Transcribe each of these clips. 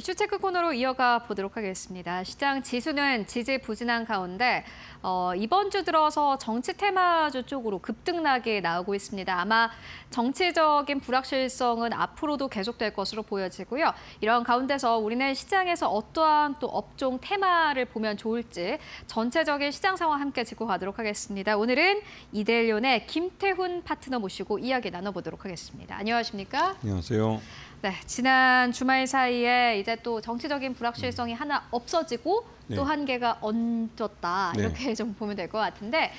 이슈 체크 코너로 이어가 보도록 하겠습니다. 시장 지수는 지지부진한 가운데 이번 주 들어서 정치 테마주 쪽으로 급등락이 나오고 있습니다. 아마 정치적인 불확실성은 앞으로도 계속될 것으로 보여지고요. 이런 가운데서 우리는 시장에서 어떠한 또 업종 테마를 보면 좋을지 전체적인 시장 상황 함께 짚고 가도록 하겠습니다. 오늘은 이데일리온의 김태훈 파트너 모시고 이야기 나눠보도록 하겠습니다. 안녕하십니까? 안녕하세요. 네, 지난 주말 사이에 이제 또 정치적인 불확실성이 하나 없어지고 네. 또 한 개가 얹었다. 네. 이렇게 좀 보면 될 것 같은데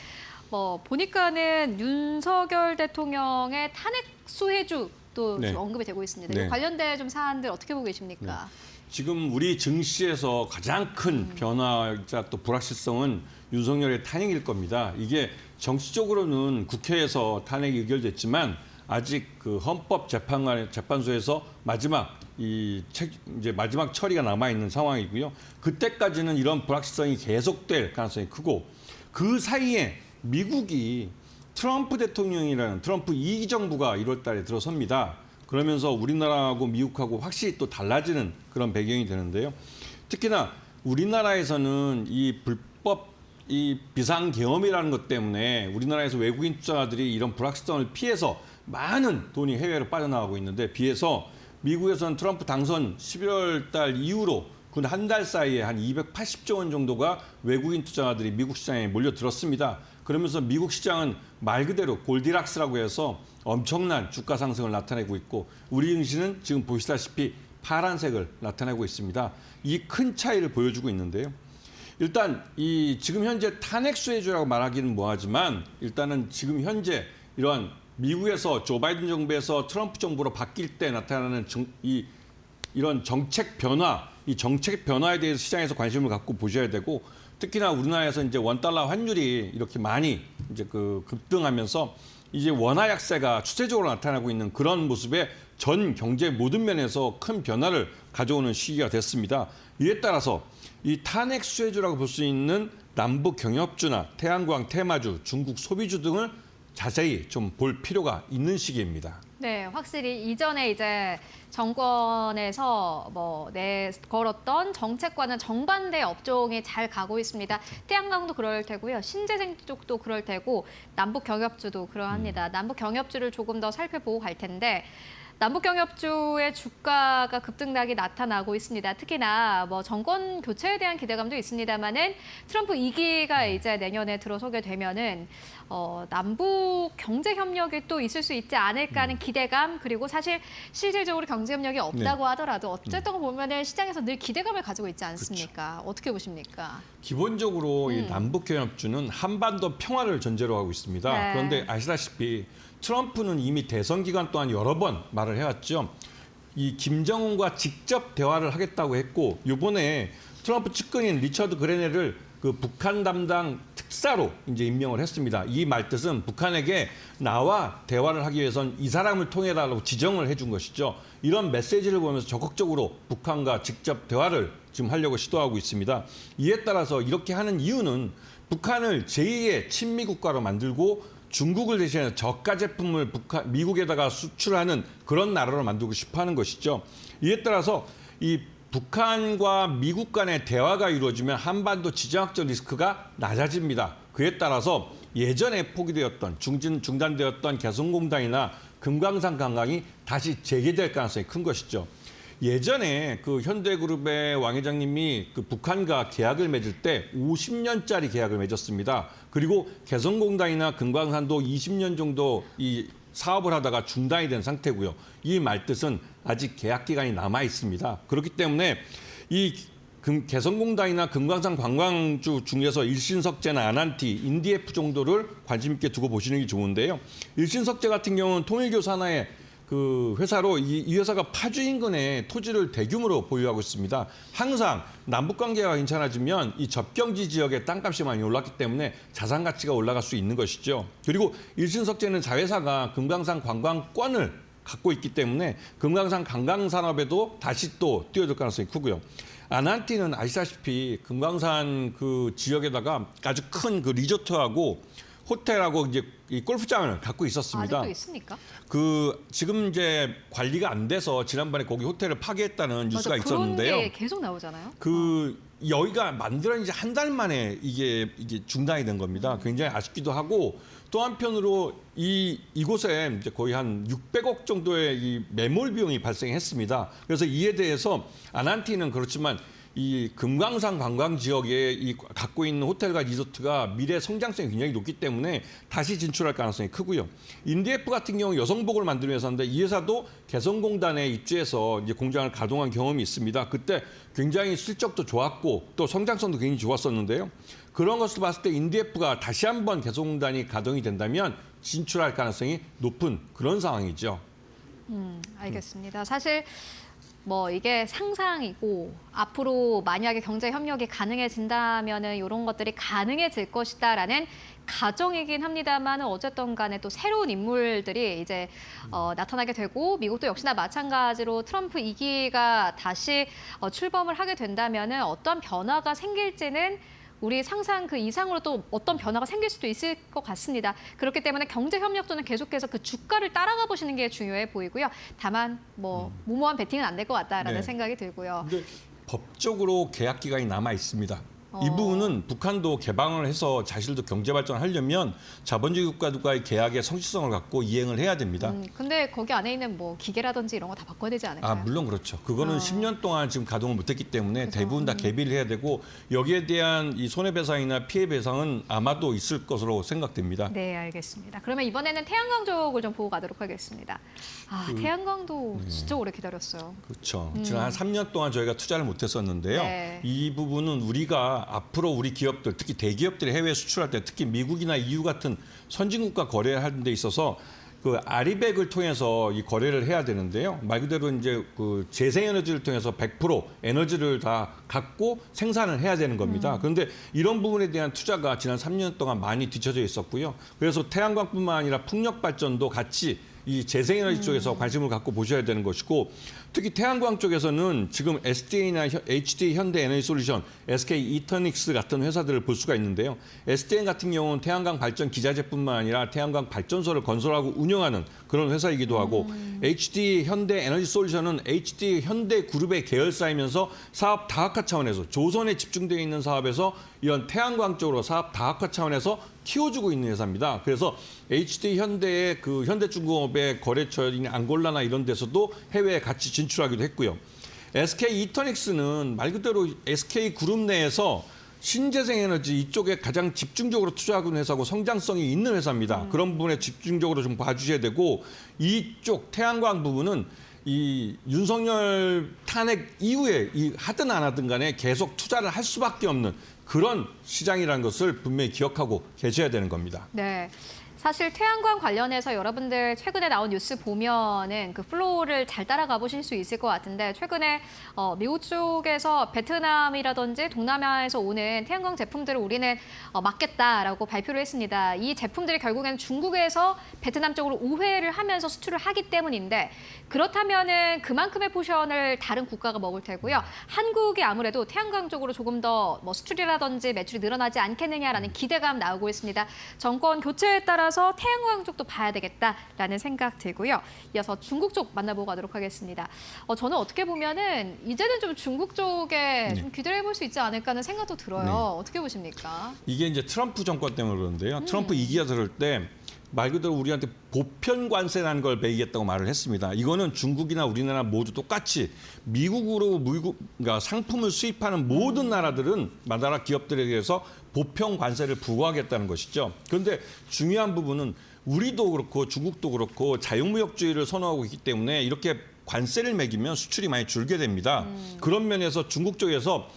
보니까는 윤석열 대통령의 탄핵 수혜주 또 네. 좀 언급이 되고 있습니다. 네. 이 관련된 좀 사안들 어떻게 보고 계십니까? 지금 우리 증시에서 가장 큰 변화이자 또 불확실성은 윤석열의 탄핵일 겁니다. 이게 정치적으로는 국회에서 탄핵이 의결됐지만 아직 그 헌법재판소에서 마지막 처리가 남아 있는 상황이고요. 그때까지는 이런 불확실성이 계속될 가능성이 크고 그 사이에 미국이 트럼프 대통령이라는 트럼프 2기 정부가 1월 달에 들어섭니다. 그러면서 우리나라하고 미국하고 확실히 또 달라지는 그런 배경이 되는데요. 특히나 우리나라에서는 이 비상계엄이라는 것 때문에 우리나라에서 외국인 투자자들이 이런 불확실성을 피해서 많은 돈이 해외로 빠져나가고 있는데 비해서 미국에서는 트럼프 당선 11월 달 이후로 그 한 달 사이에 한 280조 원 정도가 외국인 투자자들이 미국 시장에 몰려들었습니다. 그러면서 미국 시장은 말 그대로 골디락스라고 해서 엄청난 주가 상승을 나타내고 있고 우리 증시는 지금 보시다시피 파란색을 나타내고 있습니다. 이 큰 차이를 보여주고 있는데요. 일단 지금 현재 탄핵 수혜주라고 말하기는 뭐하지만 일단은 지금 현재 이러한 미국에서 조 바이든 정부에서 트럼프 정부로 바뀔 때 나타나는 이런 정책 변화, 이 정책 변화에 대해서 시장에서 관심을 갖고 보셔야 되고 특히나 우리나라에서 이제 원달러 환율이 이렇게 많이 이제 급등하면서 이제 원화 약세가 추세적으로 나타나고 있는 그런 모습에 전 경제 모든 면에서 큰 변화를 가져오는 시기가 됐습니다. 이에 따라서 이 탄핵 수혜주라고 볼 수 있는 남북 경협주나 태양광 테마주, 중국 소비주 등을 자세히 좀 볼 필요가 있는 시기입니다. 네, 확실히 이전에 이제 정권에서 내걸었던 정책과는 정반대 업종이 잘 가고 있습니다. 태양광도 그럴 테고요. 신재생 쪽도 그럴 테고 남북 경협주도 그러합니다. 남북 경협주를 조금 더 살펴보고 갈 텐데 남북경협주의 주가가 급등락이 나타나고 있습니다. 특히나 정권 교체에 대한 기대감도 있습니다만은 트럼프 2기가 이제 내년에 들어서게 되면은 남북 경제 협력이 또 있을 수 있지 않을까 하는 기대감 그리고 사실 실질적으로 경제 협력이 없다고 하더라도 어쨌든 보면은 시장에서 늘 기대감을 가지고 있지 않습니까? 그렇죠. 어떻게 보십니까? 기본적으로 이 남북경협주는 한반도 평화를 전제로 하고 있습니다. 네. 그런데 아시다시피 트럼프는 이미 대선 기간 동안 여러 번 말을 해왔죠. 이 김정은과 직접 대화를 하겠다고 했고 이번에 트럼프 측근인 리처드 그레넬을 그 북한 담당 특사로 이제 임명을 했습니다. 이 말뜻은 북한에게 나와 대화를 하기 위해선 이 사람을 통해라고 지정을 해준 것이죠. 이런 메시지를 보면서 적극적으로 북한과 직접 대화를 지금 하려고 시도하고 있습니다. 이에 따라서 이렇게 하는 이유는 북한을 제2의 친미 국가로 만들고 중국을 대신해 저가 제품을 미국에다가 수출하는 그런 나라로 만들고 싶어 하는 것이죠. 이에 따라서 이 북한과 미국 간의 대화가 이루어지면 한반도 지정학적 리스크가 낮아집니다. 그에 따라서 예전에 포기되었던 중단되었던 개성공단이나 금강산 관광이 다시 재개될 가능성이 큰 것이죠. 예전에 그 현대그룹의 왕 회장님이 그 북한과 계약을 맺을 때 50년짜리 계약을 맺었습니다. 그리고 개성공단이나 금강산도 20년 정도 이 사업을 하다가 중단이 된 상태고요. 이 말뜻은 아직 계약 기간이 남아 있습니다. 그렇기 때문에 이 개성공단이나 금강산 관광주 중에서 일신석재나 아난티, 인디에프 정도를 관심 있게 두고 보시는 게 좋은데요. 일신석재 같은 경우는 통일교 산하의 그 회사로 이 회사가 파주 인근에 토지를 대규모로 보유하고 있습니다. 항상 남북 관계가 괜찮아지면 이 접경지 지역의 땅값이 많이 올랐기 때문에 자산 가치가 올라갈 수 있는 것이죠. 그리고 일신석재는 자회사가 금강산 관광권을 갖고 있기 때문에 금강산 관광 산업에도 다시 또 뛰어들 가능성이 크고요. 아난티는 아시다시피 금강산 그 지역에다가 아주 큰 그 리조트하고 호텔하고 이제 이 골프장을 갖고 있었습니다. 아직도 있습니까? 그 지금 이제 관리가 안 돼서 지난번에 거기 호텔을 파괴했다는 뉴스가 맞아, 있었는데요. 그런 게 계속 나오잖아요. 그 여기가 만들어진 지 한 달 만에 이게 중단이 된 겁니다. 굉장히 아쉽기도 하고 또 한편으로 이곳에 이제 거의 한 600억 정도의 이 매몰 비용이 발생했습니다. 그래서 이에 대해서 아난티는 그렇지만 이 금강산 관광 지역에 이 갖고 있는 호텔과 리조트가 미래 성장성이 굉장히 높기 때문에 다시 진출할 가능성이 크고요. 인디에프 같은 경우 여성복을 만드는 회사인데 이 회사도 개성공단에 입주해서 이제 공장을 가동한 경험이 있습니다. 그때 굉장히 실적도 좋았고 또 성장성도 굉장히 좋았었는데요. 그런 것을 봤을 때 인디에프가 다시 한번 개성공단이 가동이 된다면 진출할 가능성이 높은 그런 상황이죠. 알겠습니다. 사실 뭐 이게 상상이고 앞으로 만약에 경제 협력이 가능해진다면은 이런 것들이 가능해질 것이다라는 가정이긴 합니다만 어쨌든 간에 또 새로운 인물들이 이제 나타나게 되고 미국도 역시나 마찬가지로 트럼프 2기가 다시 출범을 하게 된다면은 어떤 변화가 생길지는 우리 상상 그 이상으로 또 어떤 변화가 생길 수도 있을 것 같습니다. 그렇기 때문에 경제 협력도는 계속해서 그 주가를 따라가 보시는 게 중요해 보이고요. 다만 뭐 무모한 베팅은 안 될 것 같다라는 네. 생각이 들고요. 근데 법적으로 계약 기간이 남아 있습니다. 이 부분은 북한도 개방을 해서 자신도 경제 발전하려면 자본주의 국가들과의 계약의 성실성을 갖고 이행을 해야 됩니다. 근데 거기 안에 있는 뭐 기계라든지 이런 거 다 바꿔야 되지 않을까요? 아, 물론 그렇죠. 그거는 10년 동안 지금 가동을 못했기 때문에 그죠. 대부분 다 개비를 해야 되고 여기에 대한 이 손해배상이나 피해배상은 아마도 있을 것으로 생각됩니다. 네, 알겠습니다. 그러면 이번에는 태양광 쪽을 좀 보고 가도록 하겠습니다. 태양광도 진짜 오래 기다렸어요. 그렇죠. 지난 한 3년 동안 저희가 투자를 못했었는데요. 네. 이 부분은 우리가 앞으로 우리 기업들, 특히 대기업들이 해외 수출할 때 특히 미국이나 EU 같은 선진국과 거래하는 데 있어서 그 아리백을 통해서 이 거래를 해야 되는데요. 말 그대로 이제 그 재생에너지를 통해서 100% 에너지를 다 갖고 생산을 해야 되는 겁니다. 그런데 이런 부분에 대한 투자가 지난 3년 동안 많이 뒤처져 있었고요. 그래서 태양광뿐만 아니라 풍력 발전도 같이 이 재생에너지 쪽에서 관심을 갖고 보셔야 되는 것이고 특히 태양광 쪽에서는 지금 SDN이나 HD 현대에너지솔루션, SK 이터닉스 같은 회사들을 볼 수가 있는데요. SDN 같은 경우는 태양광 발전 기자재뿐만 아니라 태양광 발전소를 건설하고 운영하는 그런 회사이기도 하고 HD 현대에너지솔루션은 HD 현대그룹의 계열사이면서 사업 다각화 차원에서 조선에 집중되어 있는 사업에서 이런 태양광 쪽으로 사업 다각화 차원에서 키워주고 있는 회사입니다. 그래서 HD 현대의 그 현대중공업의 거래처인 앙골라나 이런 데서도 해외에 같이 진출하기도 했고요. SK 이터닉스는 말 그대로 SK 그룹 내에서 신재생에너지 이쪽에 가장 집중적으로 투자하고 있는 회사고 성장성이 있는 회사입니다. 그런 부분에 집중적으로 좀 봐주셔야 되고 이쪽 태양광 부분은 이 윤석열 탄핵 이후에 이 하든 안 하든 간에 계속 투자를 할 수밖에 없는 그런 시장이라는 것을 분명히 기억하고 계셔야 되는 겁니다. 네. 사실 태양광 관련해서 여러분들 최근에 나온 뉴스 보면은 그 플로우를 잘 따라가 보실 수 있을 것 같은데 최근에 미국 쪽에서 베트남이라든지 동남아에서 오는 태양광 제품들을 우리는 막겠다라고 발표를 했습니다. 이 제품들이 결국에는 중국에서 베트남 쪽으로 우회를 하면서 수출을 하기 때문인데 그렇다면은 그만큼의 포션을 다른 국가가 먹을 테고요. 한국이 아무래도 태양광 쪽으로 조금 더 뭐 수출이라든지 매출이 늘어나지 않겠느냐라는 기대감 나오고 있습니다. 정권 교체에 따라서 태양광 쪽도 봐야 되겠다라는 생각 들고요. 이어서 중국 쪽 만나보고 가도록 하겠습니다. 저는 어떻게 보면은 이제는 좀 중국 쪽에 좀 기대를 해볼 수 있지 않을까 하는 생각도 들어요. 네. 어떻게 보십니까? 이게 이제 트럼프 정권 때문에 그러는데요. 트럼프 2기가 들을 때 말 그대로 우리한테 보편 관세라는 걸 매기겠다고 말을 했습니다. 이거는 중국이나 우리나라 모두 똑같이 미국으로 그러니까 상품을 수입하는 모든 나라들은 나라 기업들에 대해서 보편 관세를 부과하겠다는 것이죠. 그런데 중요한 부분은 우리도 그렇고 중국도 그렇고 자유무역주의를 선호하고 있기 때문에 이렇게 관세를 매기면 수출이 많이 줄게 됩니다. 그런 면에서 중국 쪽에서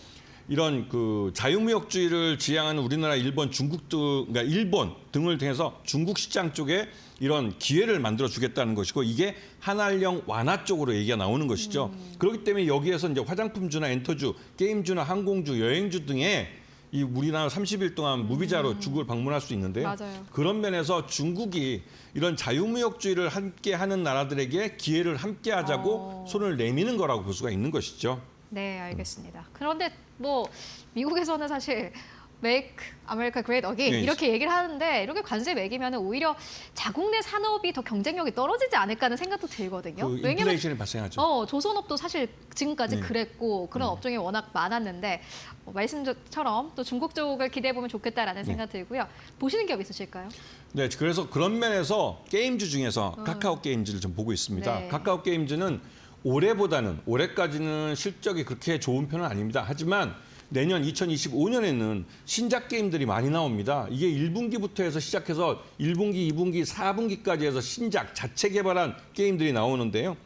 이런 그 자유무역주의를 지향하는 우리나라, 일본, 중국 등, 그러니까 일본 등을 통해서 중국 시장 쪽에 이런 기회를 만들어 주겠다는 것이고 이게 한한령 완화 쪽으로 얘기가 나오는 것이죠. 그렇기 때문에 여기에서 이제 화장품주나 엔터주, 게임주나 항공주, 여행주 등의 이 우리나라 30일 동안 무비자로 중국을 방문할 수 있는데요. 맞아요. 그런 면에서 중국이 이런 자유무역주의를 함께 하는 나라들에게 기회를 함께 하자고 손을 내미는 거라고 볼 수가 있는 것이죠. 네, 알겠습니다. 그런데 뭐 미국에서는 사실 Make America Great Again 네. 이렇게 얘기를 하는데 이렇게 관세 매기면 오히려 자국 내 산업이 더 경쟁력이 떨어지지 않을까 하는 생각도 들거든요. 그 인플레이션이 발생하죠. 조선업도 사실 지금까지 네. 그랬고 그런 업종이 워낙 많았는데 말씀처럼 또 중국 쪽을 기대해 보면 좋겠다라는 생각 들고요. 보시는 기업 있으실까요? 네, 그래서 그런 면에서 게임즈 중에서 카카오 게임즈를 좀 보고 있습니다. 네. 카카오 게임즈는 올해까지는 실적이 그렇게 좋은 편은 아닙니다. 하지만 내년 2025년에는 신작 게임들이 많이 나옵니다. 이게 1분기부터 해서 시작해서 1분기, 2분기, 4분기까지 해서 신작 자체 개발한 게임들이 나오는데요.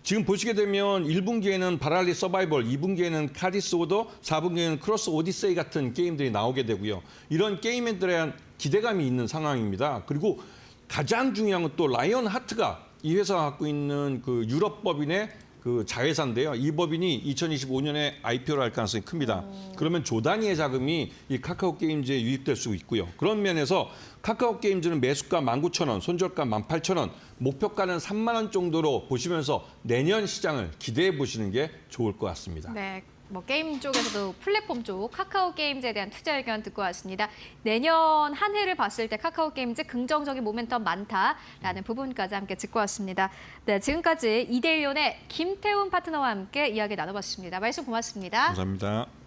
지금 보시게 되면 1분기에는 바랄리 서바이벌, 2분기에는 카디스 오더, 4분기에는 크로스 오디세이 같은 게임들이 나오게 되고요. 이런 게임에 대한 기대감이 있는 상황입니다. 그리고 가장 중요한 건 또 라이언 하트가 이 회사가 갖고 있는 그 유럽 법인의 그 자회사인데요. 이 법인이 2025년에 IPO를 할 가능성이 큽니다. 그러면 조 단위의 자금이 이 카카오 게임즈에 유입될 수 있고요. 그런 면에서 카카오 게임즈는 매수가 19,000원, 손절가 18,000원, 목표가는 3만 원 정도로 보시면서 내년 시장을 기대해 보시는 게 좋을 것 같습니다. 네. 뭐 게임 쪽에서도 플랫폼 쪽 카카오 게임즈에 대한 투자 의견 듣고 왔습니다. 내년 한 해를 봤을 때 카카오 게임즈 긍정적인 모멘텀 많다라는 부분까지 함께 짚고 왔습니다. 네, 지금까지 이데일리온의 김태훈 파트너와 함께 이야기 나눠봤습니다. 말씀 고맙습니다. 감사합니다.